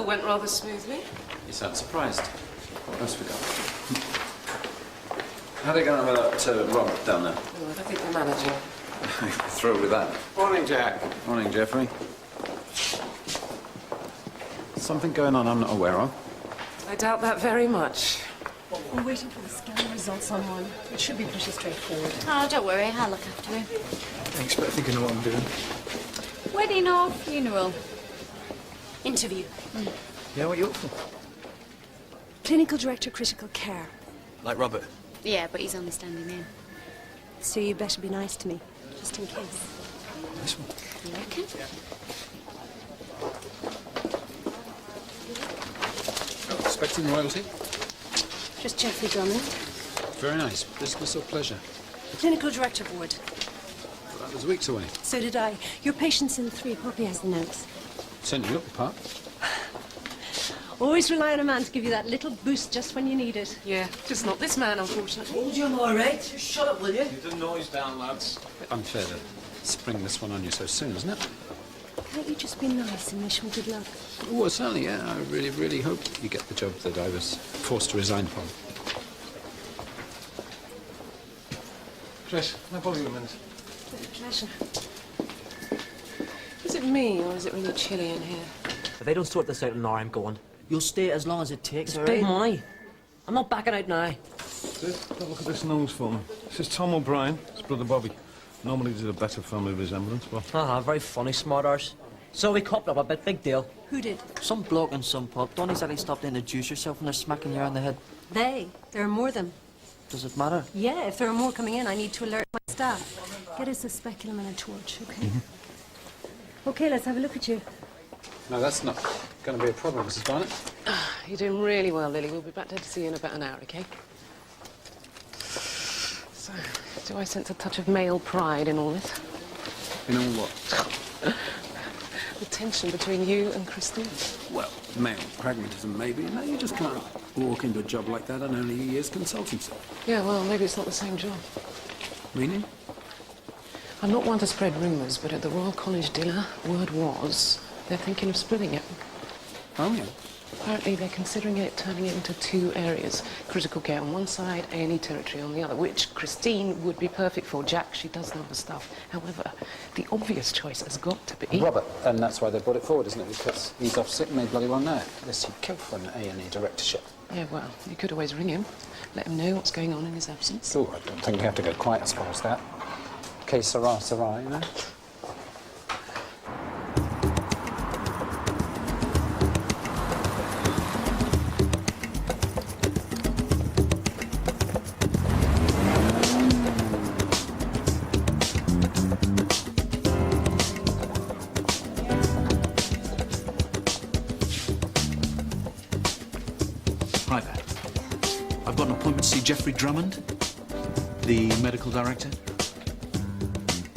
all went rather smoothly. You sound surprised. What else we got? How are they going with that Rob down there? Oh, I don't think they're managing. Through with that. Morning, Jack. Morning, Geoffrey. Something going on I'm not aware of. I doubt that very much. We're waiting for the scan results on one. It should be pretty straightforward. Oh, don't worry, I'll look after him. Thanks, but I think I know what I'm doing. Wedding or funeral? Interview. Yeah, what are you up for? Clinical Director, Critical Care. Like Robert? Yeah, but he's only standing in. So you better be nice to me, just in case. This one. You reckon? Expecting royalty? Just Geoffrey Drummond. Very nice. Business or pleasure? Clinical Director Board. Well, that was weeks away. So did I. Your patient's in 3. Poppy has the notes. Sent you up the park. Always rely on a man to give you that little boost just when you need it. Yeah, just not this man, unfortunately. Told you I'm all right. Just shut up, will you? Keep the noise down, lads. Unfair to spring this one on you so soon, isn't it? Can't you just be nice and wish me good luck? Oh, certainly, yeah. I really, really hope you get the job that I was forced to resign from. Chris, can I bother you a minute? With pleasure. Is it me, or is it really chilly in here? If they don't sort this out now, I'm going. You'll stay as long as it takes, all Big right? money. I'm not backing out now. Don't look at this nose for me. This is Tom O'Brien, his brother Bobby. Normally there's a better family resemblance, but... Very funny, smart arse. So we coupled up a bit, big deal. Who did? Some bloke in some pub. Don't exactly stop to introduce yourself when they're smacking you on the head. They. There are more of them. Does it matter? Yeah, if there are more coming in, I need to alert my staff. Get us a speculum and a torch, okay? Okay, let's have a look at you. No, that's not going to be a problem, Mrs. Barnett. You're doing really well, Lily. We'll be back there to see you in about an hour, okay? So, do I sense a touch of male pride in all this? You know what? The tension between you and Christine? Well, male pragmatism, maybe. No, you just can't walk into a job like that on only a year's consultancy. Yeah, well, maybe it's not the same job. Meaning? I'm not one to spread rumours, but at the Royal College dinner, word was they're thinking of splitting it. Oh, yeah. Apparently they're considering it, turning it into 2 areas. Critical care on one side, A&E territory on the other, which Christine would be perfect for. Jack, she does know the stuff. However, the obvious choice has got to be... Robert, and that's why they brought it forward, isn't it? Because he's off sick and they bloody well know it. Unless he'd kill for an A&E directorship. Yeah, well, you could always ring him, let him know what's going on in his absence. Oh, I don't think we have to go quite as far as that. Que sera, sera, you know? Hi there. I've got an appointment to see Geoffrey Drummond, the medical director.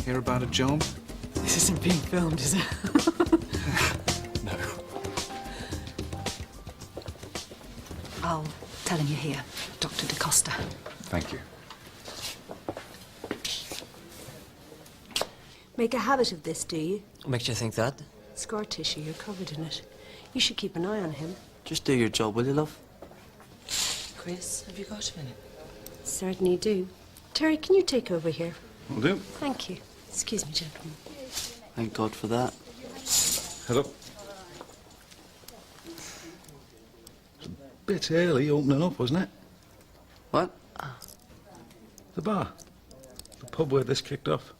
Hear about a job? This isn't being filmed, is it? No. I'll tell him you're here, Dr. DaCosta. Thank you. Make a habit of this, do you? What makes you think that? Scar tissue, you're covered in it. You should keep an eye on him. Just do your job, will you, love? Chris, have you got a minute? Certainly do. Terry, can you take over here? Will do. Thank you. Excuse me, gentlemen. Thank God for that. Hello. It's a bit early opening up, wasn't it? What? The bar. The pub where this kicked off.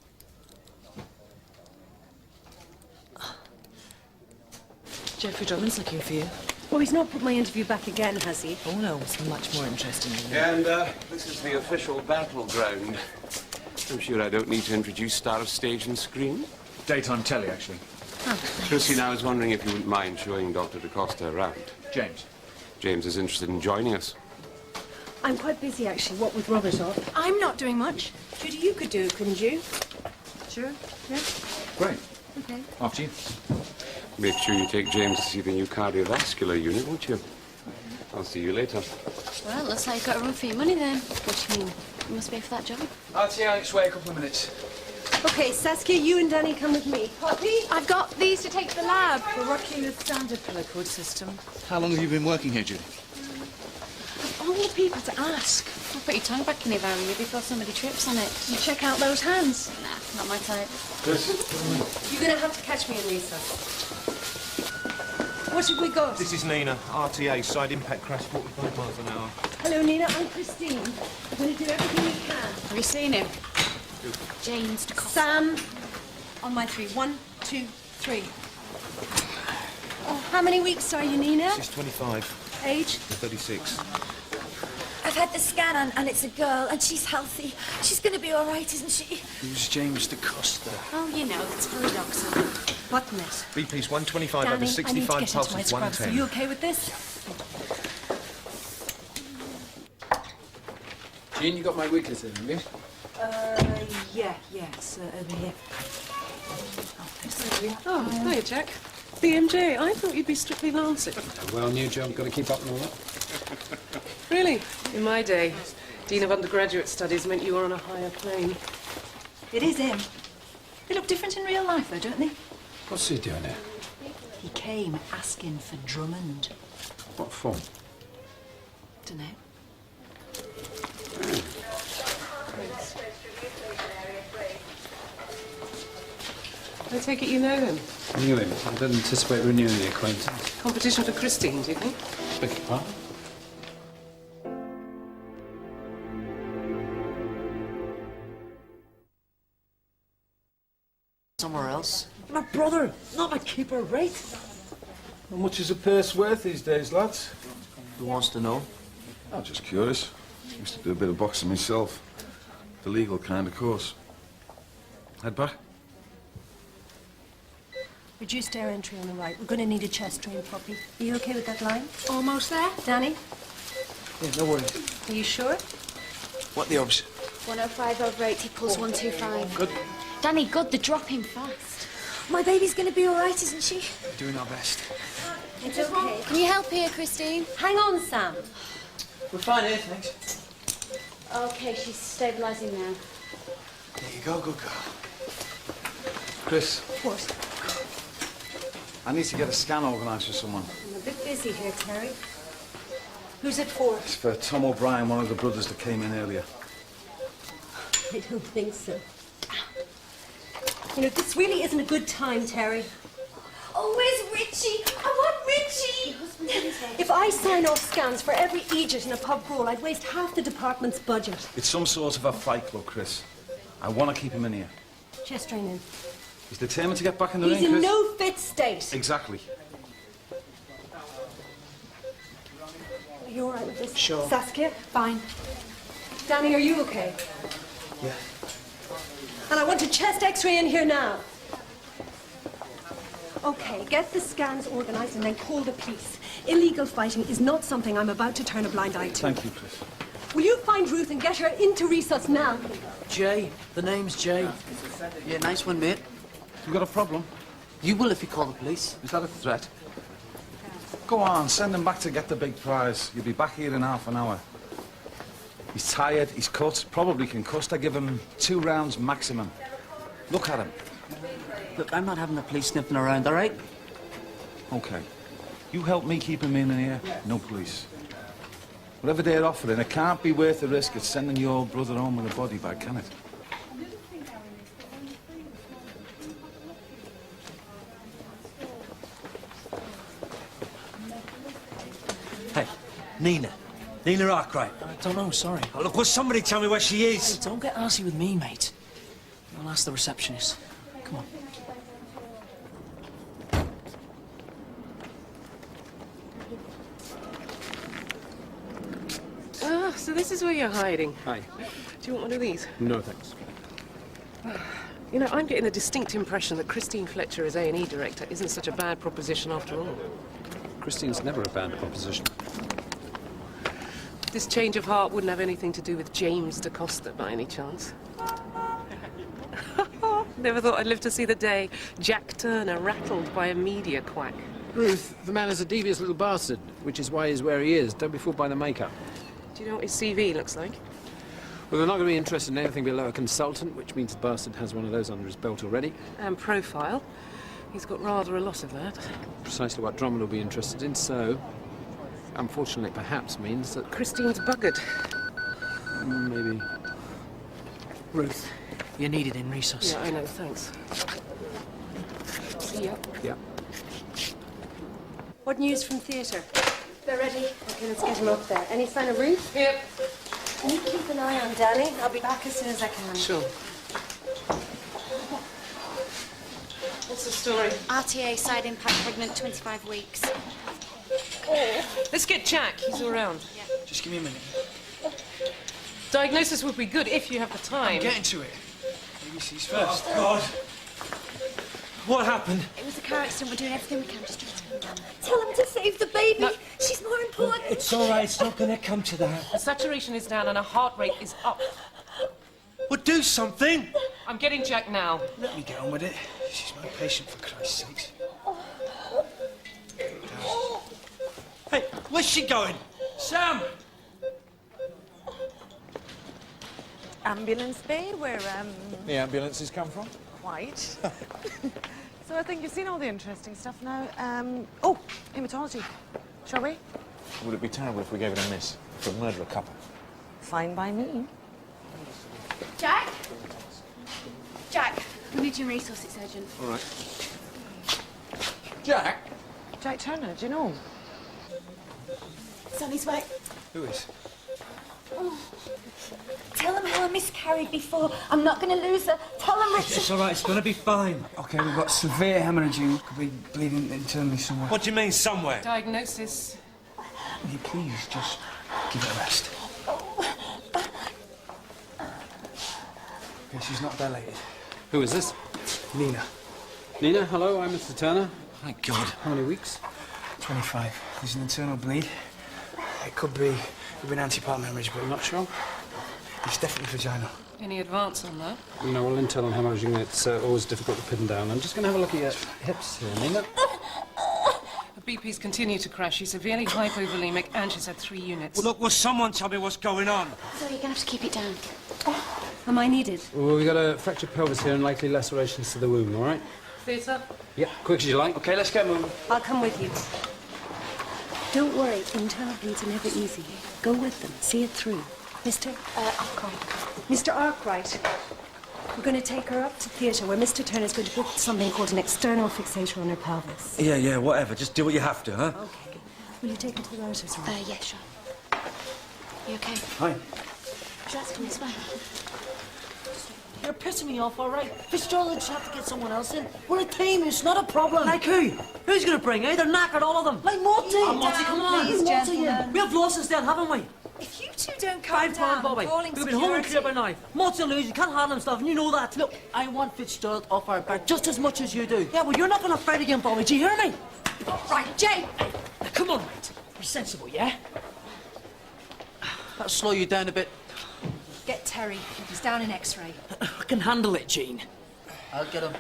Geoffrey Drummond's looking for you. Oh, he's not put my interview back again, has he? Oh, no, it's much more interesting than that. And this is the official battleground. I'm sure I don't need to introduce star of stage and screen. Daytime telly, actually. Christine, I was wondering if you wouldn't mind showing Dr. DaCosta around. James. James is interested in joining us. I'm quite busy, actually, what with Robert off. I'm not doing much. Judy, you could do it, couldn't you? Sure, yeah. Great. Okay. After you. Make sure you take James to see the new cardiovascular unit, won't you? I'll see you later. Well, looks like you've got a run for your money then. What do you mean? You must pay for that job. I'll see you on its way, a couple of minutes. Okay, Saskia, you and Danny come with me. Poppy? I've got these to take to the lab. We're working with standard colour code system. How long have you been working here, Judy? All the people to ask. I'll put your tongue back in your value before somebody trips on it. You check out those hands. Nah, not my type. You're going to have to catch me in recess. What have we got? This is Nina, RTA, side impact crash, 45 miles an hour. Hello, Nina. I'm Christine. I'm going to do everything we can. Have you seen him? James DeCosta. Sam, on my 3. 1, 2, 3. How many weeks are you, Nina? She's 25, Age? 36. I've had the scan and it's a girl and she's healthy. She's going to be all right, isn't she? Who's James DeCosta? Oh, you know, it's for a doctor. What mess? BP's 125 Danny, over I need to 65, get into pulse my is scrubs. Are 110. you okay with this? Jean, you got my weakness in, have you? Yes, over here. Oh, hiya, Jack. BMJ, I thought you'd be strictly Lancet. Well, new job, got to keep up and all that. Really? In my day, Dean of Undergraduate Studies meant you were on a higher plane. It is him. They look different in real life, though, don't they? What's he doing here? He came asking for Drummond. What for? Dunno. I take it you know him. Knew him. I don't anticipate renewing the acquaintance. Competition for Christine, do you think? Beg your pardon? Somewhere else. My brother, not a keeper, right? How much is a purse worth these days, lads? Who wants to know? I'm just curious. Used to do a bit of boxing myself. The legal kind, of course. Head back. Reduced air entry on the right. We're going to need a chest drain, Poppy. Are you okay with that line? Almost there. Danny? Yeah, no worries. Are you sure? What the obs? 105 over 80, pulse 125. Good. Danny, good, they're dropping fast. My baby's going to be all right, isn't she? Doing our best. It's okay. Can you help here, Christine? Hang on, Sam. We're fine here, thanks. Okay, she's stabilising now. There you go, good girl. Chris, What? I need to get a scan organised for someone. I'm a bit busy here, Terry. Who's it for? It's for Tom O'Brien, one of the brothers that came in earlier. I don't think so. You know, this really isn't a good time, Terry. Oh, where's Richie? I want Richie! If I sign off scans for every Egypt in a pub crawl, I'd waste half the department's budget. It's some sort of a fight club, Chris. I want to keep him in here. Chest drain in. He's determined to get back in the He's ring, in Chris. no fit state. Exactly. Are you all right with this? Sure. Saskia? Fine. Danny, are you okay? Yeah. And I want a chest x-ray in here now. Okay, get the scans organised and then call the police. Illegal fighting is not something I'm about to turn a blind eye to. Thank you, Chris. Will you find Ruth and get her into resus now? Jay. The name's Jay. Yeah, nice one, mate. You got a problem? You will if you call the police. Is that a threat? Go on, send him back to get the big prize. You'll be back here in half an hour. He's tired, he's cut, probably concussed. I give him 2 rounds maximum. Look at him. Look, I'm not having the police sniffing around, all right? Okay. You help me keep him in here, no police. Whatever they're offering, it can't be worth the risk of sending your brother home with a body bag, can it? Hey, Nina. Nina Arkwright. I don't know, sorry. Oh, look, will somebody tell me where she is? Don't get arsy with me, mate. I'll ask the receptionist. Come on. Ah, so this is where you're hiding. Hi. Do you want one of these? No, thanks. You know, I'm getting a distinct impression that Christine Fletcher as A&E director isn't such a bad proposition after all. Christine's never a bad proposition. This change of heart wouldn't have anything to do with James DeCosta by any chance. Never thought I'd live to see the day Jack Turner rattled by a media quack. Ruth, the man is a devious little bastard, which is why he's where he is. Don't be fooled by the makeup. Do you know what his CV looks like? Well, they're not going to be interested in anything below a consultant, which means the bastard has one of those under his belt already. And profile. He's got rather a lot of that. Precisely what Drummond will be interested in, so... Unfortunately, perhaps means that... Christine's buggered. Maybe... Ruth, you're needed in resource. Yeah, I know, thanks. See ya. Yeah. What news from theatre? They're ready. Okay, let's get him up there. Any sign of Ruth? Yep. Can you keep an eye on Danny? I'll be back as soon as I can. Sure. What's the story? RTA, side impact, pregnant, 25 weeks. Let's get Jack. He's all around. Just give me a minute. Diagnosis would be good if you have the time. I'm getting to it. ABC's first. Oh, God. What happened? It was a car accident. We're doing everything we can just to turn down. Tell him to save the baby. No. She's more important. It's all right. It's not going to come to that. The saturation is down and her heart rate is up. Well, do something. I'm getting Jack now. Let me get on with it. She's my patient, for Christ's sakes. Hey, where's she going? Sam! Ambulance bay, where, The ambulances come from? Quite. So I think you've seen all the interesting stuff now. Oh, hematology. Shall we? Would it be terrible if we gave it a miss? For a murderer couple? Fine by me. Jack? Jack, we need you in resource. It's urgent. All right. Jack? Jack Turner, do you know? It's on his way. Who is? Tell him how I miscarried before. I'm not going to lose her. Tell him, Richard. It's all right. It's going to be fine. Okay, we've got severe hemorrhaging. Could be bleeding internally somewhere. What do you mean, somewhere? Diagnosis. Will you please just give it a rest? Okay, she's not dilated. Who is this? Nina, Nina, hello, I'm Mr. Turner. thank God. How many weeks? 25. There's an internal bleed. It could be an antepartum hemorrhage, but I'm not sure. It's definitely vaginal. Any advance on that? No, well, internal hemorrhaging, it's always difficult to pin down. I'm just going to have a look at your hips here, Nina. Her BP's continue to crash. She's severely hypovolemic and she's had 3 units. Well, look, will someone tell me what's going on? So you're going to have to keep it down. Am I needed? Well, we've got a fractured pelvis here and likely lacerations to the womb, all right? Theatre? Yeah, quick as you like. Okay, let's get moving. I'll come with you. Don't worry, internal bleeds are never easy. Go with them, see it through. Mr. Arkwright. Mr. Arkwright, we're going to take her up to theatre where Mr. Turner's going to put something called an external fixator on her pelvis. Yeah, whatever. Just do what you have to, huh? Okay. Will you take her to the relatives' room? Yeah, sure. You okay? Hi. Just come this way. You're pissing me off, all right? Fitzgerald will just have to get someone else in. We're a team, it's not a problem. Like who? Who's going to bring, eh? They're knackered, all of them. Like Morty. Calm Morty, down, come on. please, Morty, gentlemen. we have lost since then, haven't we? If you two don't calm Five pound, down, Bobby. calling We've been home and clear by security. now. Morty will lose, he can't handle himself, and you know that. Look, I want Fitzgerald off our back just as much as you do. Yeah, well, you're not going to fight again, Bobby. Do you hear me? Right, Jay. Now, come on, mate. Be sensible, yeah? That'll slow you down a bit. Get Terry. He's down in X-ray. I can handle it, Jean. I'll get him.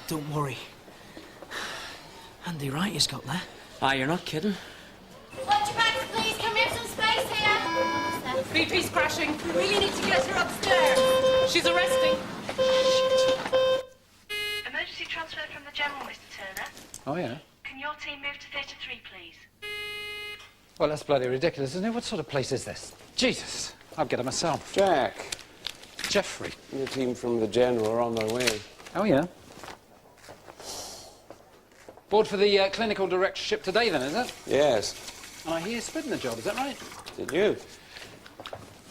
Don't worry. Handy right he's got there. Ah, you're not kidding. Watch your backs, please. Can we have some space here? BP's crashing. We really need to get her upstairs. She's arresting. Emergency transfer from the General, Mr. Turner. Oh, yeah? Can your team move to Theatre 3, please? Well, that's bloody ridiculous, isn't it? What sort of place is this? Jesus, I'll get it myself. Jack, Jeffrey. your team from the General are on their way. Oh, yeah? Board for the clinical directorship today, then, is it? Yes. And I hear you're splitting the job, is that right? Did you?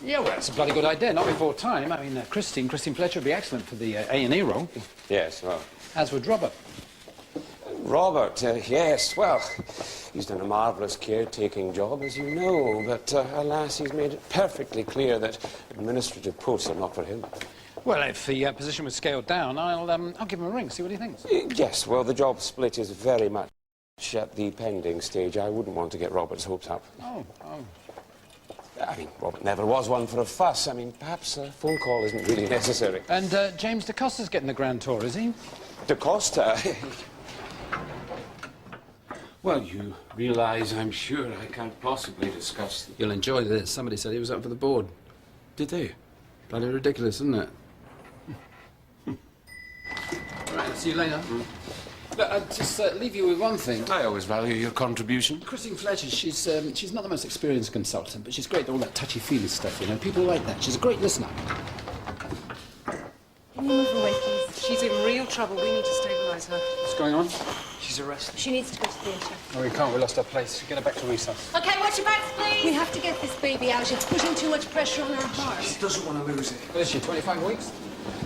Yeah, well, it's a bloody good idea. Not before time. I mean, Christine Fletcher would be excellent for the A&E role. Yes, well. As would Robert. Robert, yes, well, he's done a marvellous caretaking job, as you know, but alas, he's made it perfectly clear that administrative posts are not for him. Well, if the position was scaled down, I'll give him a ring, see what he thinks. Yes, well, the job split is very much at the pending stage. I wouldn't want to get Robert's hopes up. Oh. I mean, Robert never was one for a fuss. I mean, perhaps a phone call isn't really necessary. And James DaCosta's getting the grand tour, is he? DaCosta? Well, you realise, I'm sure, I can't possibly discuss... You'll enjoy this. Somebody said he was up for the board. Did they? Bloody ridiculous, isn't it? Right, see you later. Look, I'll just leave you with one thing. I always value your contribution. Christine Fletcher, she's not the most experienced consultant, but she's great at all that touchy-feely stuff, you know. People like that. She's a great listener. Can you move away, please? She's in real trouble. We need to stabilise her. What's going on? She's arrested. She needs to go to theatre. Oh, we can't. We lost our place. Get her back to recess. Okay, watch your backs, please. We have to get this baby out. It's putting too much pressure on our heart. She doesn't want to lose it. What is she, 25 weeks?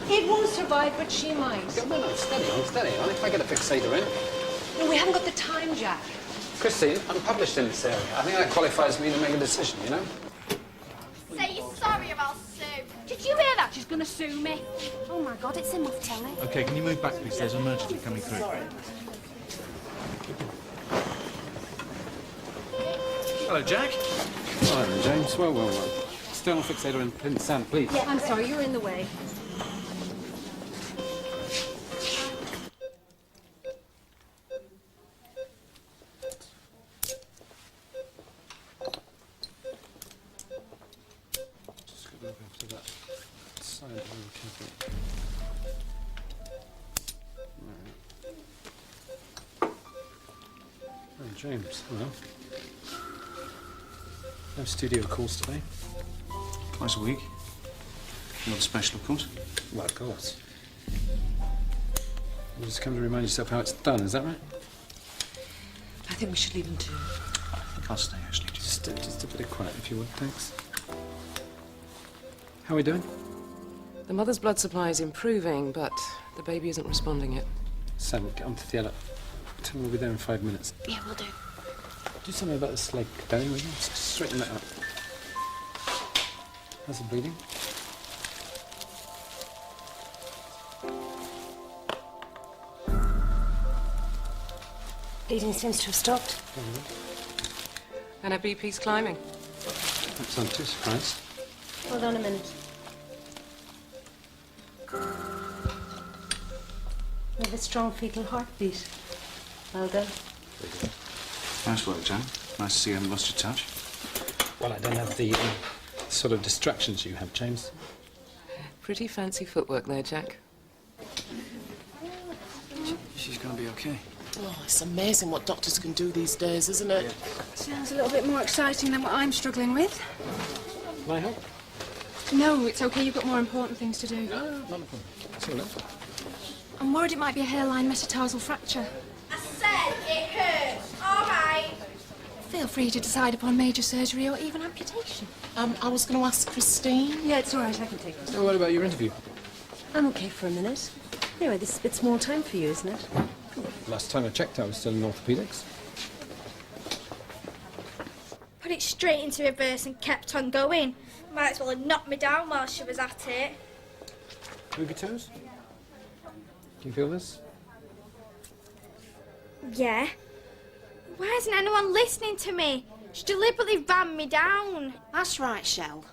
It won't survive, but she might. No, steady on. If I get a fixator in. No, we haven't got the time, Jack. Christine, I'm published in this area. I think that qualifies me to make a decision, you know? Say you're sorry or I'll sue. Did you hear that? She's gonna sue me. Oh my God, it's in my telly. OK, can you move back, please? There's an emergency coming through. Hello, Jack. All right, then, James. Well. External fixator in pin sand, please. Yeah, I'm sorry, you're in the way. Just got to look after that side of the cabinet. Oh, James, well. No studio calls today. Twice a week. Not special, of course. Well, of course. You just come to remind yourself how it's done, is that right? I think we should leave him too. I think I'll stay, actually. Just a bit of quiet, if you would, thanks. How are we doing? The mother's blood supply is improving, but the baby isn't responding yet. Sam, get on to the other. Tell me we'll be there in 5 minutes. Yeah, we'll do. Do something about this leg, Danny, will you? Just straighten that out. How's the bleeding? Bleeding seems to have stopped. And her BP's climbing. Perhaps I'm too surprised. Hold on a minute. We have a strong fetal heartbeat. Well done. Nice work, Jan. Nice to see you haven't lost your touch. Well, I don't have the sort of distractions you have, James. Pretty fancy footwork there, Jack. She's going to be okay. Oh, it's amazing what doctors can do these days, isn't it? Sounds a little bit more exciting than what I'm struggling with. Can I help? No, it's okay. You've got more important things to do. No, not a problem. That's all right. I'm worried it might be a hairline metatarsal fracture. I said it hurts. All right. Feel free to decide upon major surgery or even amputation. I was going to ask Christine. Yeah, it's all right. I can take it. So what about your interview? I'm okay for a minute. Anyway, this is a bit small time for you, isn't it? Last time I checked, I was still in orthopaedics. Put it straight into reverse and kept on going. Might as well have knocked me down while she was at it. Move your toes. Can you feel this? Yeah. Why isn't anyone listening to me? She deliberately rammed me down. That's right, Shell.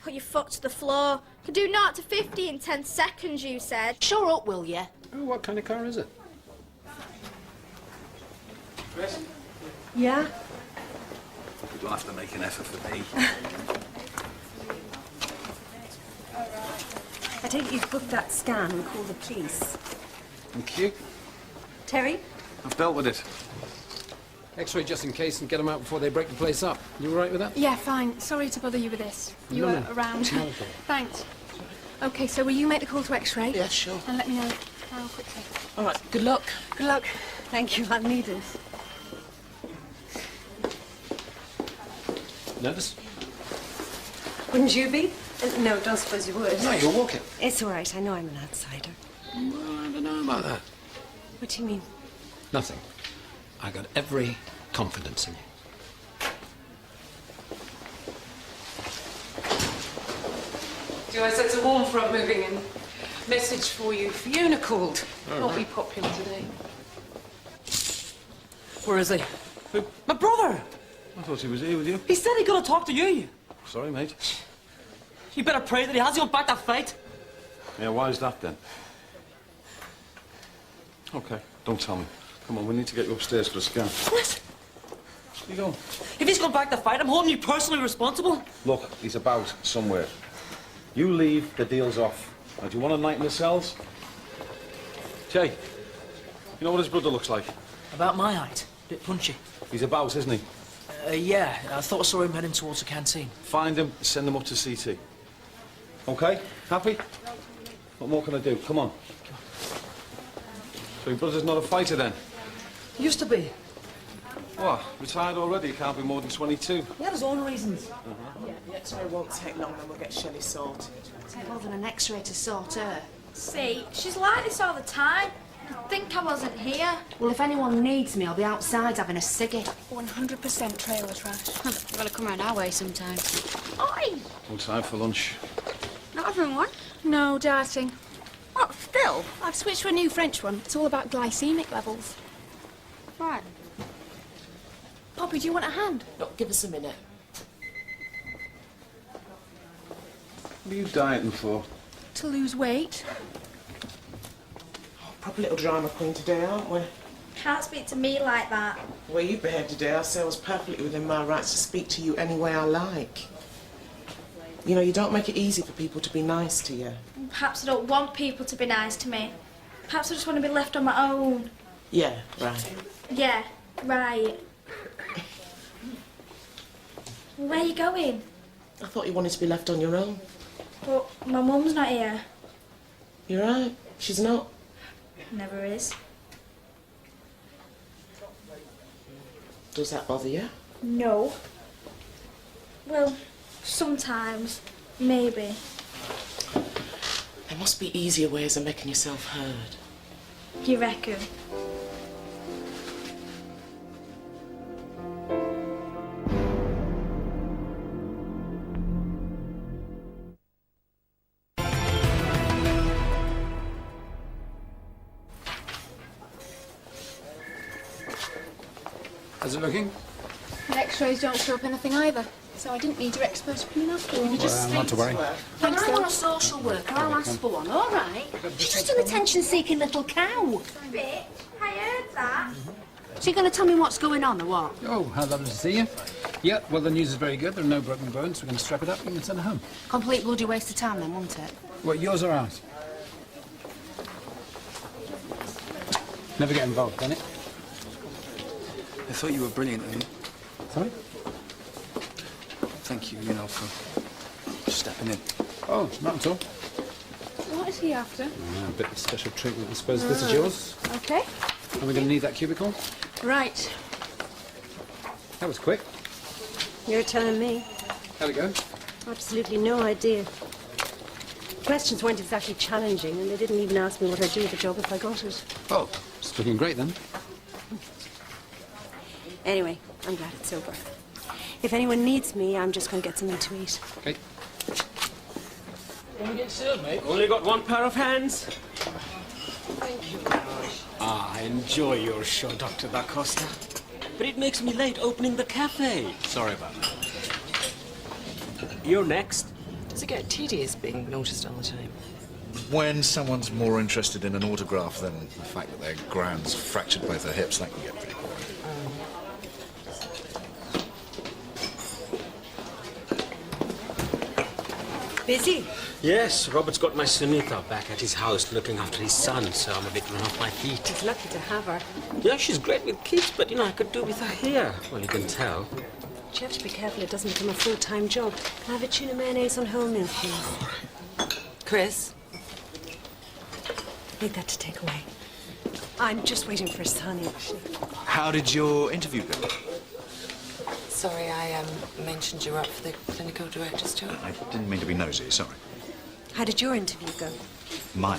Put your foot to the floor. Could do 0 to 50 in 10 seconds, you said. Shut up, will you? Oh, what kind of car is it? Chris? Yeah? You don't have to make an effort for me. I take it you've booked that scan and called the police. Thank you. Terry? I've dealt with it. X-ray just in case and get them out before they break the place up. You all right with that? Yeah, fine. Sorry to bother you with this. You No, were no. around. No problem. Thanks. Okay, so will you make the call to X-ray? Yeah, sure. And let me know how quickly. All right, good luck. Good luck. Thank you. I'll need it. Nervous? Wouldn't you be? No, don't suppose you would. No, you're walking. It's all right. I know I'm an outsider. Well, I don't know about that. What do you mean? Nothing. I got every confidence in you. Do I sense a warm front moving in? Message for you. Fiona called. All Won't right. be popular today. Where is he? My brother! I thought he was here with you. He said he got to talk to you. Sorry, mate. You better pray that he has you back that fight. Yeah, why is that then? Okay, don't tell me. Come on, we need to get you upstairs for a scan. What? You go. If he's gone back to fight, I'm holding you personally responsible. Look, he's about somewhere. You leave, the deal's off. Now, do you want a night in the cells? Jay, you know what his brother looks like? About my height. Bit punchy. He's about, isn't he? Yeah, I thought I saw him heading towards the canteen. Find him, send him up to CT. Okay? Happy? What more can I do? Come on. So your brother's not a fighter then? Used to be. What? Retired already? He can't be more than 22. He had his own reasons. Yeah, the X-ray won't take long, then we'll get Shelley sorted. It'll take more than an X-ray to sort her. See, she's like this all the time. You'd think I wasn't here. Well, if anyone needs me, I'll be outside having a ciggy. 100% trailer trash. You've got to come round our way sometime. Oi! No time for lunch. Not having one? No, darting. What, still? I've switched to a new French one. It's all about glycemic levels. Right. Poppy, do you want a hand? No, give us a minute. What are you dieting for? To lose weight. Proper little drama queen today, aren't we? Can't speak to me like that. The way you behaved today, I say I was perfectly within my rights to speak to you any way I like. You know, you don't make it easy for people to be nice to you. Perhaps I don't want people to be nice to me. Perhaps I just want to be left on my own. Yeah, right. Yeah, right. Where are you going? I thought you wanted to be left on your own. But my mum's not here. You're right, she's not. Never is. Does that bother you? No. Well, sometimes. Maybe. There must be easier ways of making yourself heard. You reckon? How's it looking? The X-rays don't show up anything either, so I didn't need your expert opinion after all. Well, not to worry. Thanks, I want a social worker. I'll ask for one. All right. She's just an attention-seeking little cow. Bitch, I heard that. So you're going to tell me what's going on, or what? Oh, how lovely to see you. Yeah, well, the news is very good. There are no broken bones. We're going to strap it up and send it home. Complete bloody waste of time, then, won't it? Well, yours or ours? Never get involved, can it? I thought you were brilliant, Ian. Sorry? Thank you, for stepping in. Oh, not at all. What is he after? A bit of special treatment, I suppose. This is yours. Okay. And we're going to need that cubicle. Right. That was quick. You're telling me. How'd it go? Absolutely no idea. Questions weren't exactly challenging, and they didn't even ask me what I'd do with the job if I got it. Oh, it's looking great then. Anyway, I'm glad it's over. If anyone needs me, I'm just going to get something to eat. Okay. When we get served, mate? Only got one pair of hands. Ah, enjoy your show, Dr. Da Costa. But it makes me late opening the cafe. Sorry about that. You're next. Does it get tedious being noticed all the time? When someone's more interested in an autograph than the fact that their grand's fractured both their hips, that can get pretty boring. Busy? Yes, Robert's got my Sunita back at his house looking after his son, so I'm a bit run off my feet. He's lucky to have her. Yeah, she's great with kids, but, I could do with her here. Well, you can tell. But you have to be careful it doesn't become a full-time job. Can I have a tuna mayonnaise on whole milk, please? Chris? Make that to take away. I'm just waiting for Sonny, actually. How did your interview go? Sorry, I mentioned you were up for the clinical director's job. I didn't mean to be nosy, sorry. How did your interview go? Mine?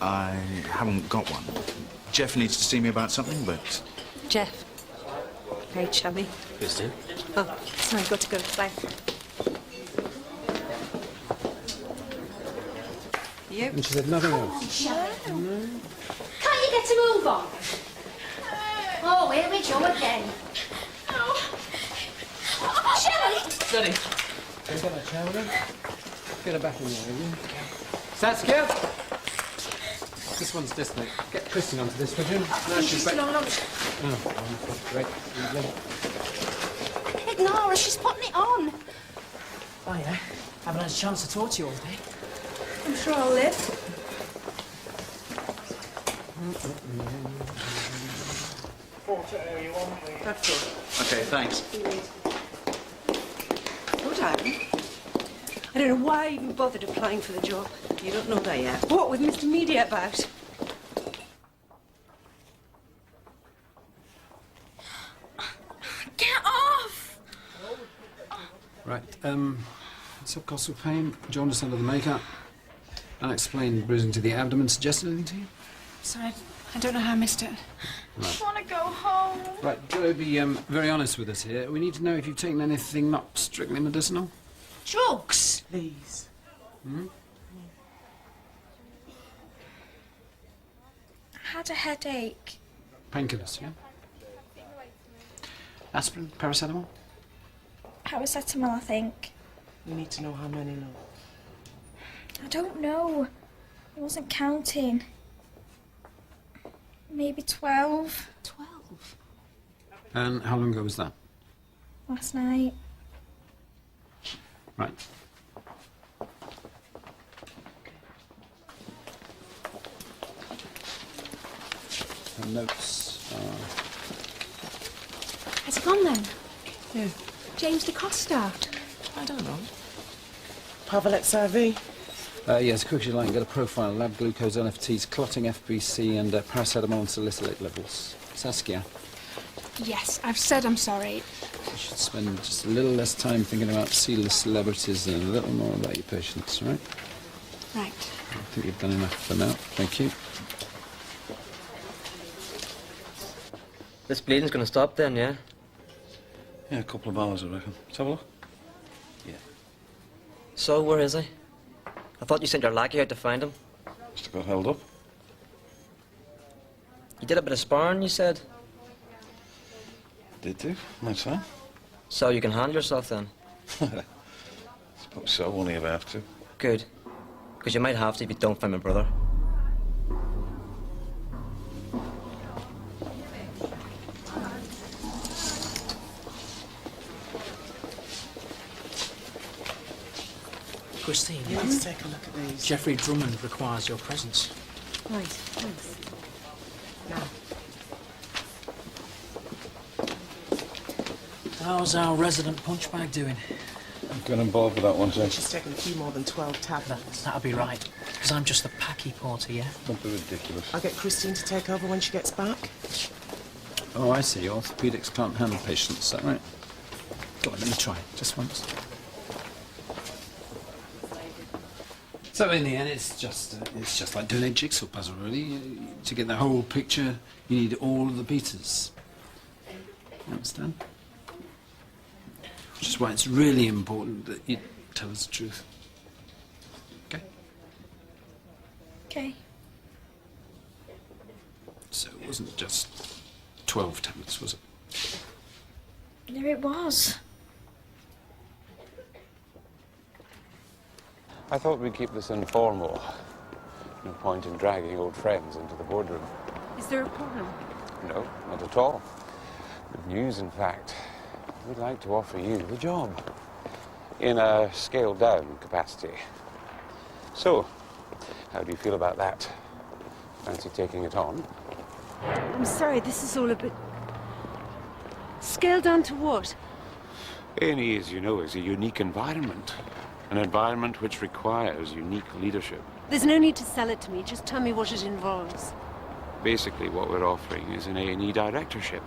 I haven't got one. Jeff needs to see me about something, but... Jeff. Very chummy. Kristen? Oh, sorry, got to go. Bye. You? And she said nothing else. Can't you get a move on? Oh, here we go again. Shelley! Steady. Can you get that chair with her? Get her back in there, will you? Saskia? This one's distant. Get Kristen onto this, would you? No, she's back. on lunch. Oh, great. Lovely. Ignore her, she's putting it on. Oh, yeah? Haven't had a chance to talk to you all day. I'm sure I'll live. Okay, thanks. Oh, darling. I don't know why I even bothered applying for the job. You don't know that yet. What with Mr. Media about? Get off! Right, subcostal pain, jaundice under the makeup, unexplained bruising to the abdomen. Suggested anything to you? Sorry, I don't know how I missed it. I just want to go home. Right, Joe, be very honest with us here. We need to know if you've taken anything not strictly medicinal. Drugs? Please. Hmm? I had a headache. Painkillers, yeah? Aspirin, paracetamol? Paracetamol, I think. You need to know how many, love. I don't know. I wasn't counting. Maybe 12. 12? And how long ago was that? Last night. Right. The notes are... Has he gone then? Yeah. James DeCosta? I don't know. Pavel XIV? Yes, quick as you like, get a profile, lab glucose, LFTs, clotting FBC, and paracetamol and salicylate levels. Saskia, Yes, I've said I'm sorry. you should spend just a little less time thinking about C-list celebrities and a little more about your patients, right? Right. I think you've done enough for now. Thank you. This bleeding's gonna stop then, yeah? Yeah, a couple of hours, I reckon. Let's have a look. So, where is he? I thought you sent your lackey out to find him. Must have got held up. You did a bit of sparring, you said? Did do, might say. So you can handle yourself then? Suppose so, only if I have to. Good. Because you might have to if you don't find my brother. Christine, Let's take a look at these. Jeffrey Drummond requires your presence. Right, thanks. Now, How's our resident punchbag doing? Get involved with that one, James. she's taken a few more than 12 tablets. That'll be right. Because I'm just the packy porter, yeah? Don't be ridiculous. I'll get Christine to take over when she gets back. Oh, I see. Orthopedics can't handle patients, is that right? Go on, let me try it. Just once. So in the end, it's just like doing a jigsaw puzzle, really. To get the whole picture, you need all of the pieces. You understand? Which is why it's really important that you tell us the truth. Okay? Okay. So it wasn't just 12 tablets, was it? There it was. I thought we'd keep this informal. No point in dragging old friends into the boardroom. Is there a problem? No, not at all. Good news, in fact. We'd like to offer you the job. In a scaled-down capacity. So, how do you feel about that? Fancy taking it on? I'm sorry, this is all a bit... Scaled down to what? A&E, as you know, is a unique environment. An environment which requires unique leadership. There's no need to sell it to me, just tell me what it involves. Basically, what we're offering is an A&E directorship.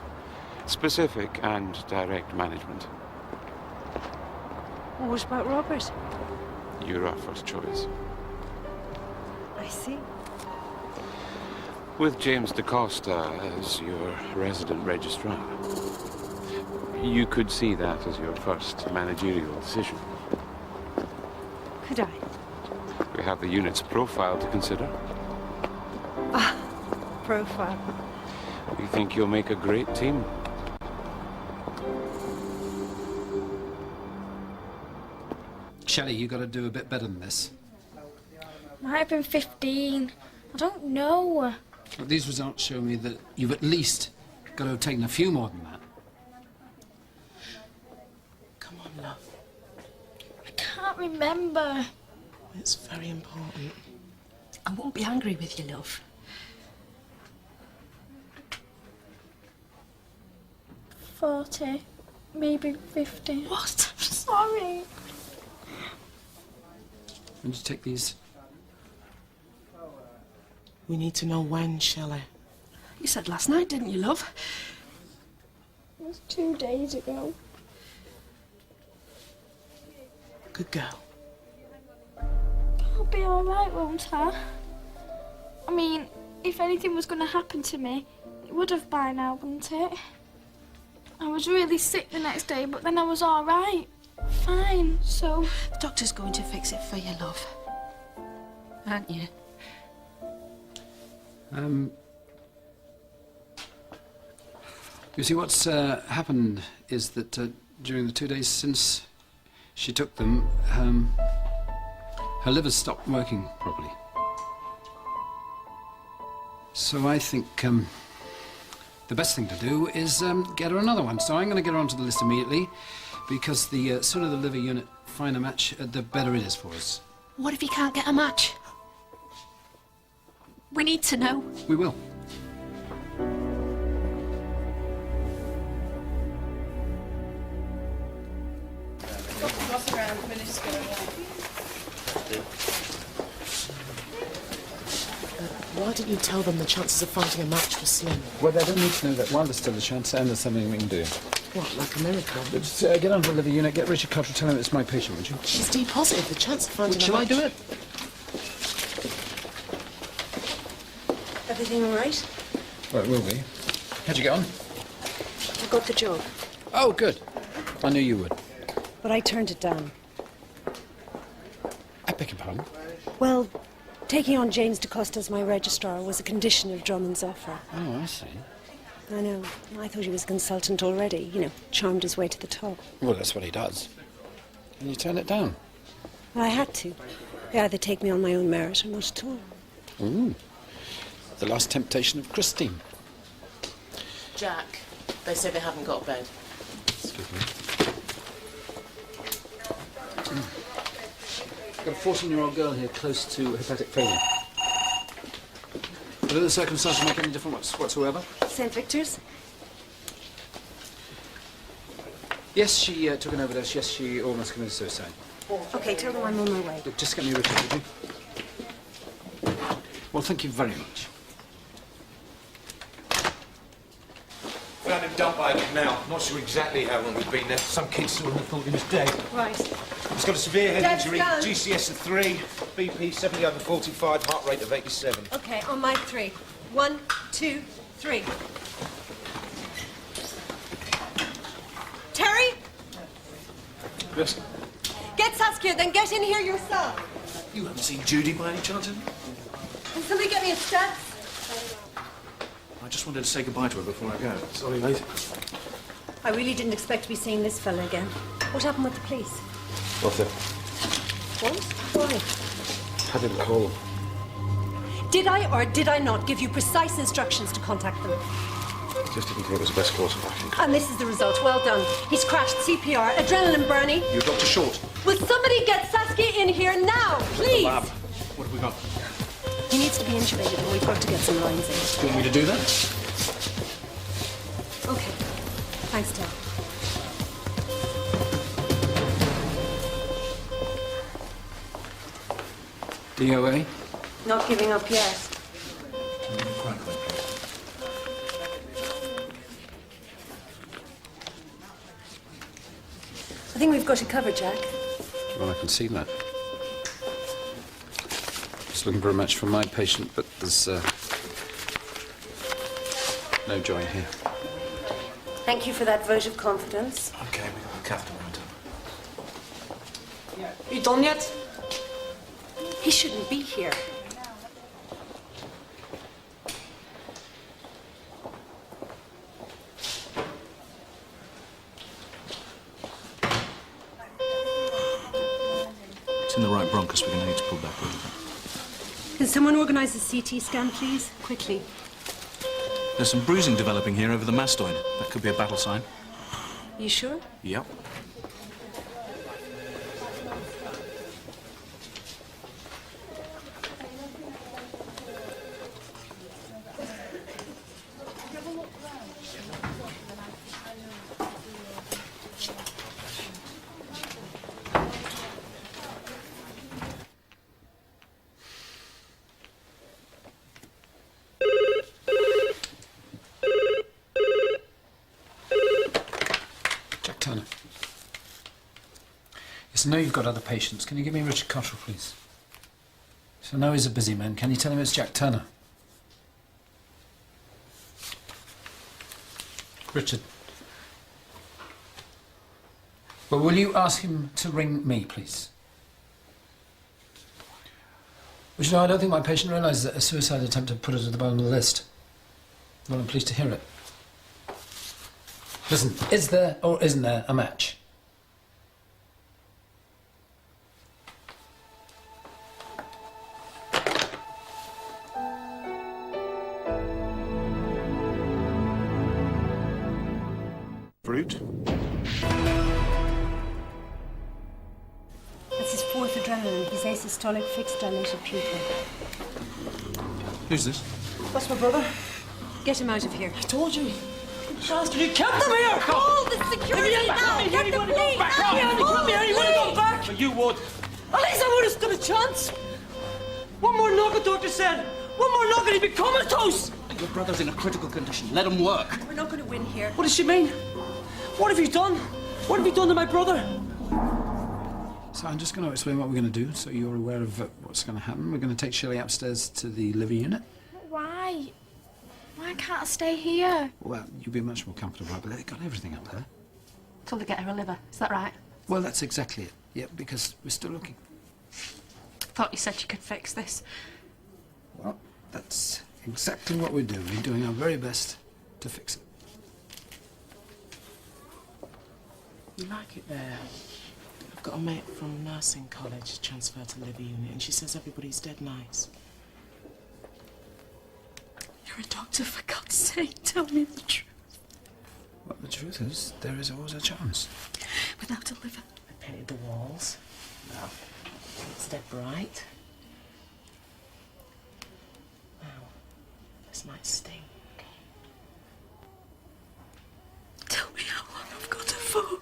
Specific and direct management. Well, what about Robert? You're our first choice. I see. With James DeCosta as your resident registrar. You could see that as your first managerial decision. Could I? We have the unit's profile to consider. Ah, profile. We think you'll make a great team. Shelley, you got to do a bit better than this. Might have been 15. I don't know. Well, these results show me that you've at least got to have taken a few more than that. Come on, love. I can't remember. It's very important. I won't be angry with you, love. 40, maybe 50. What? Sorry. When did you take these? We need to know when, Shelley. You said last night, didn't you, love? It was 2 days ago. Good girl. I'll be alright, won't I? I mean, if anything was going to happen to me, it would have by now, wouldn't it? I was really sick the next day, but then I was alright. Fine, so... The doctor's going to fix it for you, love. Aren't you? You see, what's happened is that during the 2 days since she took them, her liver stopped working properly. So I think the best thing to do is get her another one. So I'm going to get her onto the list immediately, because the sooner the liver unit find a match, the better it is for us. What if you can't get a match? We need to know. We will. Why didn't you tell them the chances of finding a match were slim? Well, they don't need to know that while there's still a chance and there's something we can do. What, like a miracle? Just get onto the liver unit, get Richard Cottrell, tell him it's my patient, would you? She's D positive. The chance of finding a Shall I match... do it? Everything all right? Well, it will be. How'd you get on? I got the job. Oh, good. I knew you would. But I turned it down. I beg your pardon? Well, taking on James DaCosta as my registrar was a condition of Drummond's offer. Oh, I see. I know. I thought he was a consultant already. You know, charmed his way to the top. Well, that's what he does. And you turned it down? Well, I had to. They either take me on my own merit or not at all. Ooh. The last temptation of Christine. Jack, they say they haven't got a bed. Excuse me. Got a 14-year-old girl here close to hepatic failure. Do the circumstances make any difference whatsoever? St. Victor's? Yes, she took an overdose. Yes, she almost committed suicide. Okay, tell them I'm on my way. Look, just get me Richard, would you? Well, thank you very much. Found him dumped by a canal. Not sure exactly how long we've been there. Some kids sort of thought he was dead. Right. He's got a severe head Dead injury, gun. GCS of 3, BP 70/45, heart rate of 87. Okay, on my 3. 1, 2, 3. Terry, Yes? get Saskia, then get in here yourself. You haven't seen Judy by any chance, have you? Can somebody get me a stats? I just wanted to say goodbye to her before I go. Sorry, mate. I really didn't expect to be seeing this fella again. What happened with the police? Nothing. What? Why? Had him call. Did I or did I not give you precise instructions to contact them? Just didn't think it was the best course of action. And this is the result. Well done. He's crashed. CPR. Adrenaline burning. You're Dr. Short. Will somebody get Saskia in here now, please? Lab. What have we got? He needs to be intubated, and we've got to get some lines in. Do you want me to do that? Okay. Thanks, Ted. DOA? Not giving up yet. I think we've got it covered, Jack. Well, I can see that. Just looking for a match for my patient, but there's no joy here. Thank you for that vote of confidence. Okay, we got a catheter around him. You done yet? He shouldn't be here. It's in the right bronchus. We're going to need to pull back a little bit. Can someone organise a CT scan, please? Quickly. There's some bruising developing here over the mastoid. That could be a battle sign. You sure? Yep. Turner. Yes, I know you've got other patients. Can you give me Richard Cottrell, please? So I know he's a busy man. Can you tell him it's Jack Turner? Richard. Well, will you ask him to ring me, please? Well, you know, I don't think my patient realises that a suicide attempt had put us at the bottom of the list. Well, I'm pleased to hear it. Listen, is there or isn't there a match? Fruit? That's his fourth adrenaline. He's asystolic, fixed dilated pupil. Who's this? That's my brother. Get him out of here. I told you. Bastard, you kept him here! Call the security now! Get the police! Back up! You come here, you want to go back? But you would. At least I would have stood a chance. One more knock, the doctor said. One more knock and he'd be comatose. Your brother's in a critical condition. Let him work. We're not going to win here. What does she mean? What have you done? What have you done to my brother? So I'm just going to explain what we're going to do so you're aware of what's going to happen. We're going to take Shelley upstairs to the liver unit. Why? Why can't I stay here? Well, you'll be much more comfortable, but they've got everything up there. Till they get her a liver. Is that right? Well, that's exactly it. Yeah, because we're still looking. Thought you said you could fix this. Well, that's exactly what we're doing. We're doing our very best to fix it. You like it there? I've got a mate from nursing college transferred to liver unit, and she says everybody's dead nice. You're a doctor, for God's sake. Tell me the truth. Well, the truth is, there is always a chance. Without a liver. They painted the walls. No. It's dead bright. Now, this might sting. Tell me how long I've got her for.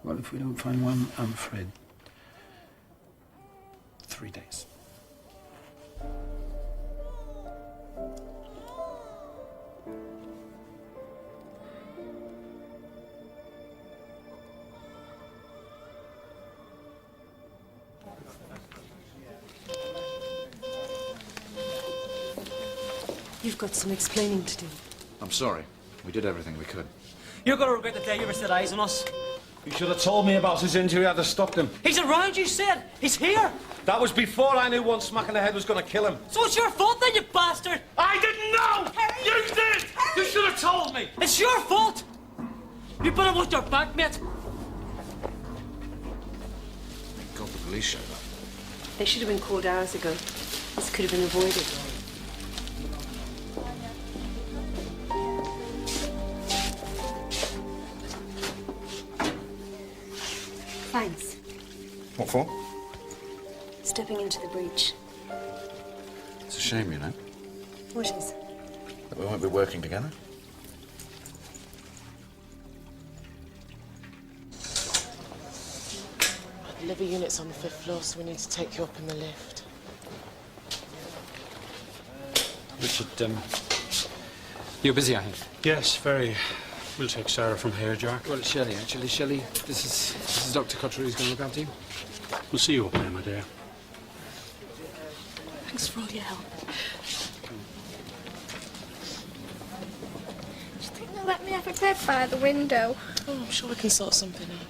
Well, if we don't find one, I'm afraid 3 days. You've got some explaining to do. I'm sorry. We did everything we could. You're going to regret the day you ever set eyes on us. You should have told me about his injury. I'd have stopped him. He's around, you said. He's here. That was before I knew one smack in the head was going to kill him. So it's your fault then, you bastard. I didn't know! Harry! You did! You should have told me! It's your fault. You better watch your back, mate. Thank God the police showed up. They should have been called hours ago. This could have been avoided. Thanks. What for? Stepping into the breach. It's a shame, you know, What is? that we won't be working together. The liver unit's on the 5th floor, so we need to take you up in the lift. Richard, you're busy, I think. Yes, very. We'll take Sarah from here, Jack. Well, it's Shelley, actually. Shelley, this is Dr. Cottrell who's going to look after you. We'll see you up there, my dear. Thanks for all your help. Do you think they'll let me have a bed by the window? Oh, I'm sure we can sort something out.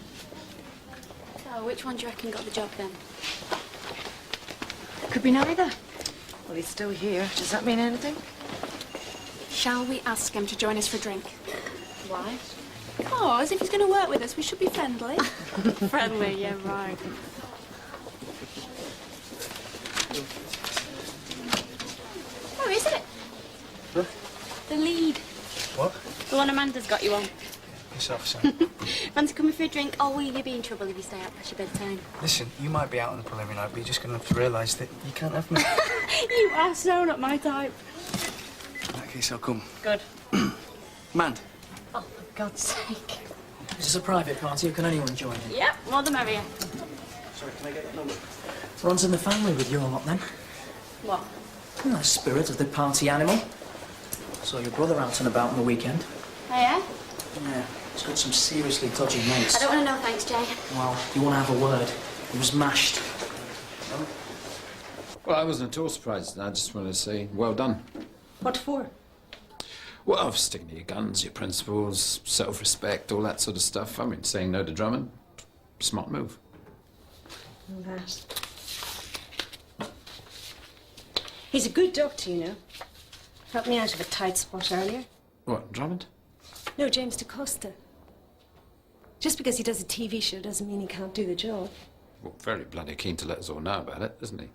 So, which one do you reckon got the job then? Could be neither. Well, he's still here. Does that mean anything? Shall we ask him to join us for a drink? Why? Oh, as if he's going to work with us. We should be friendly. Friendly, yeah, right. Oh, is it? Huh? The lead. What? The one Amanda's got you on. Yes, officer. Fancy coming for a drink? Oh, will you be in trouble if you stay out past your bedtime? Listen, you might be out on the preliminary night, but you're just going to have to realise that you can't have me. You are so not my type. In that case, I'll come. Good. Man. Oh, for God's sake. This is a private party, or can anyone join in? Yep, more the merrier. Sorry, can I get your number? Runs in the family with your lot, then. What? The spirit of the party animal. Saw your brother out and about on the weekend. Oh, yeah? Yeah. He's got some seriously dodgy mates. I don't want to know, thanks, Jay. Well, you want to have a word? He was mashed. Well, I wasn't at all surprised. I just wanted to say, well done. What for? Well, sticking to your guns, your principles, self-respect, all that sort of stuff. I mean, saying no to Drummond, smart move. All that. He's a good doctor, you know. Helped me out of a tight spot earlier. What, Drummond? No, James DaCosta. Just because he does a TV show doesn't mean he can't do the job. Well, very bloody keen to let us all know about it, isn't he?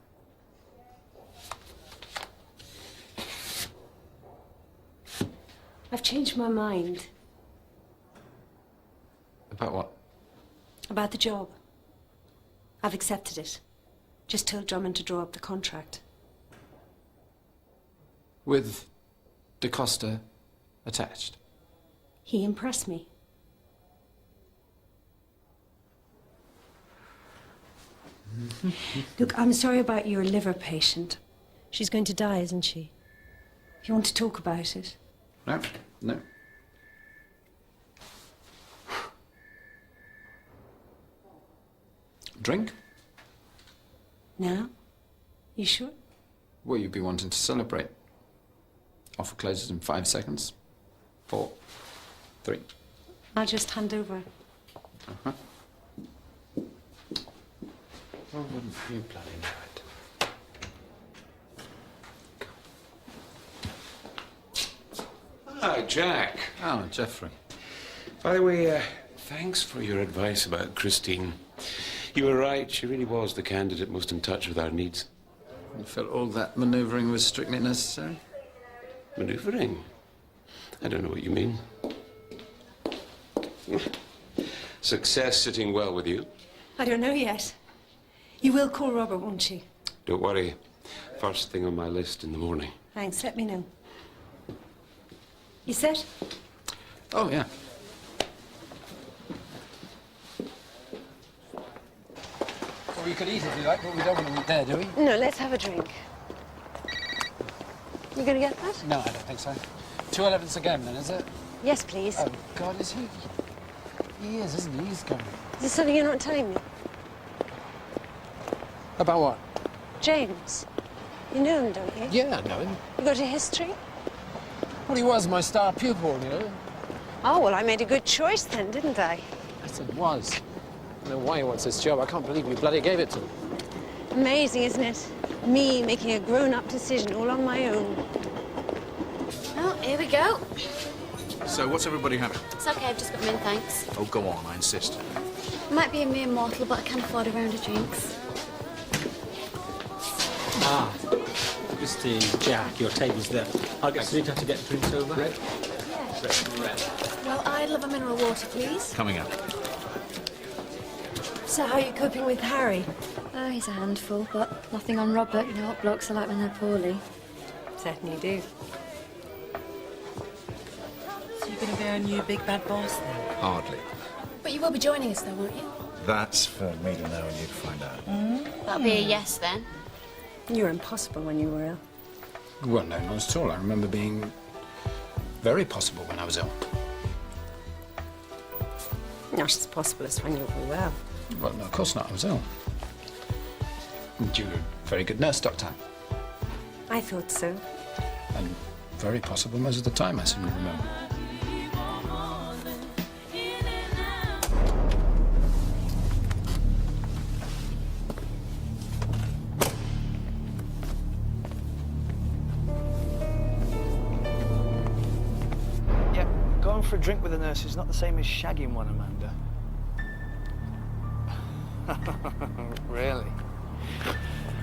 I've changed my mind. About what? About the job. I've accepted it. Just told Drummond to draw up the contract. With DaCosta attached? He impressed me. Look, I'm sorry about your liver patient. She's going to die, isn't she? If you want to talk about it. No, no. Drink? Now? You sure? Will you be wanting to celebrate? Offer closes in 5 seconds. 4, 3. I'll just hand over. Uh-huh. Well, wouldn't you bloody know it? Ah, Jack. Oh, Geoffrey. By the way, thanks for your advice about Christine. You were right. She really was the candidate most in touch with our needs. You felt all that manoeuvring was strictly necessary? Manoeuvring? I don't know what you mean. Success sitting well with you? I don't know yet. You will call Robert, won't you? Don't worry. First thing on my list in the morning. Thanks, let me know. You set? Oh, yeah. Well, we could eat if you like, but we don't want to eat there, do we? No, let's have a drink. You gonna get that? No, I don't think so. 2.11's the game, then, is it? Yes, please. Oh, God, is he? He is, isn't he? He's going. Is this something you're not telling me? About what? James. You know him, don't you? Yeah, I know him. You got a history? Well, he was my star pupil, you know. Oh, well, I made a good choice then, didn't I? I said was. I don't know why he wants this job. I can't believe you bloody gave it to him. Amazing, isn't it? Me making a grown-up decision all on my own. Oh, here we go. So, what's everybody having? It's okay, I've just got them in, thanks. Oh, go on, I insist. Might be a mere mortal, but I can afford a round of drinks. Ah, Christine, Jack, your table's there. I'll get Sarita to get drinks over. Red? Well, I'd love a mineral water, please. Coming up. So how are you coping with Harry? Oh, he's a handful, but nothing on Robert. You know what blokes are like when they're poorly. Certainly do. So you're going to be our new big bad boss then? Hardly. But you will be joining us, though, won't you? That's for me to know and you to find out. That'll be a yes, then. You were impossible when you were ill. Well, no, not at all. I remember being very possible when I was ill. Not as possible as when you were well. Well, no, of course not. I was ill. And you were a very good nurse, Doctor. I thought so. And very possible most of the time, I seem to remember. Yeah, going for a drink with a nurse is not the same as shagging one, Amanda. Really?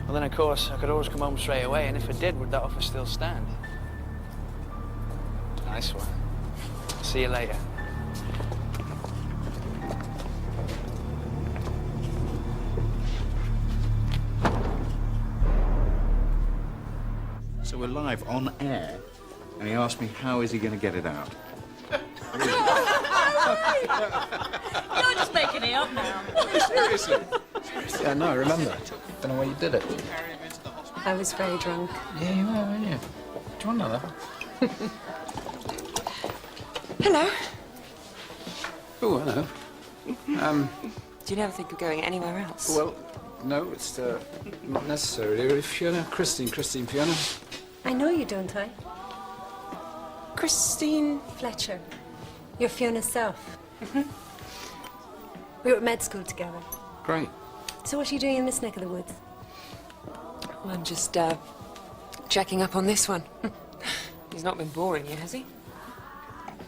Well, then, of course, I could always come home straight away, and if I did, would that offer still stand? Nice one. See you later. So we're live on air, and he asked me how is he going to get it out. You're just making it up now. Seriously? Yeah, no, I remember. Don't know why you did it. I was very drunk. Yeah, you were, weren't you? Do you want another? Hello. Oh, I know. Do you never think of going anywhere else? Well, no, it's not necessary. Fiona, Christine, Fiona. I know you, don't I? Christine Fletcher. You're Fiona's self. We were at med school together. Great. So what are you doing in this neck of the woods? Well, I'm just, checking up on this one. He's not been boring you, has he?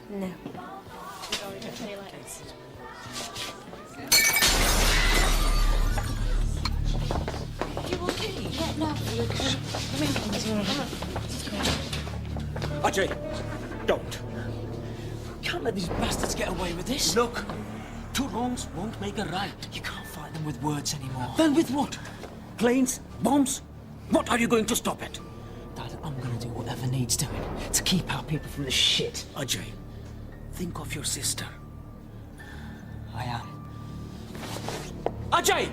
No. Ajay, don't. Can't let these bastards get away with this. Look, two wrongs won't make a right. You can't fight them with words anymore. Then with what? Planes? Bombs? What are you going to stop it? Darling, I'm going to do whatever needs doing to keep our people from this shit. Ajay, think of your sister. I am. Ajay!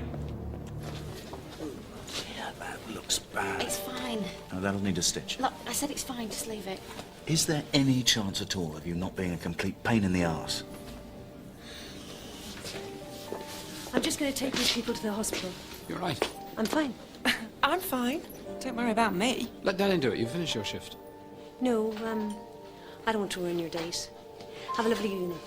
Yeah, that looks bad. It's fine. Oh, that'll need a stitch. Look, I said it's fine, just leave it. Is there any chance at all of you not being a complete pain in the arse? I'm just going to take these people to the hospital. You're right. I'm fine. I'm fine. Don't worry about me. Let Darren do it. You finish your shift. No, I don't want to ruin your date. Have a lovely evening.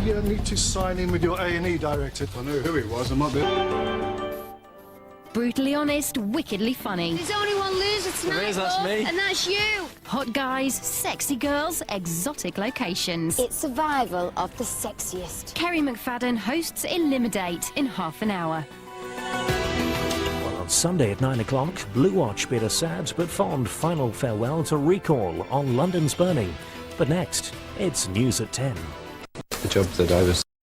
We need to sign in with your A&E director. If I knew who he was, I might be... Brutally honest, wickedly funny. There's only one loser tonight, There is, that's love, me. and that's you. Hot guys, sexy girls, exotic locations. It's survival of the sexiest. Kerry McFadden hosts Eliminate in half an hour. Well, on Sunday at 9 o'clock, Blue Watch bid a sad but fond final farewell to Recall on London's Burning. But next, it's news at 10. The job that I was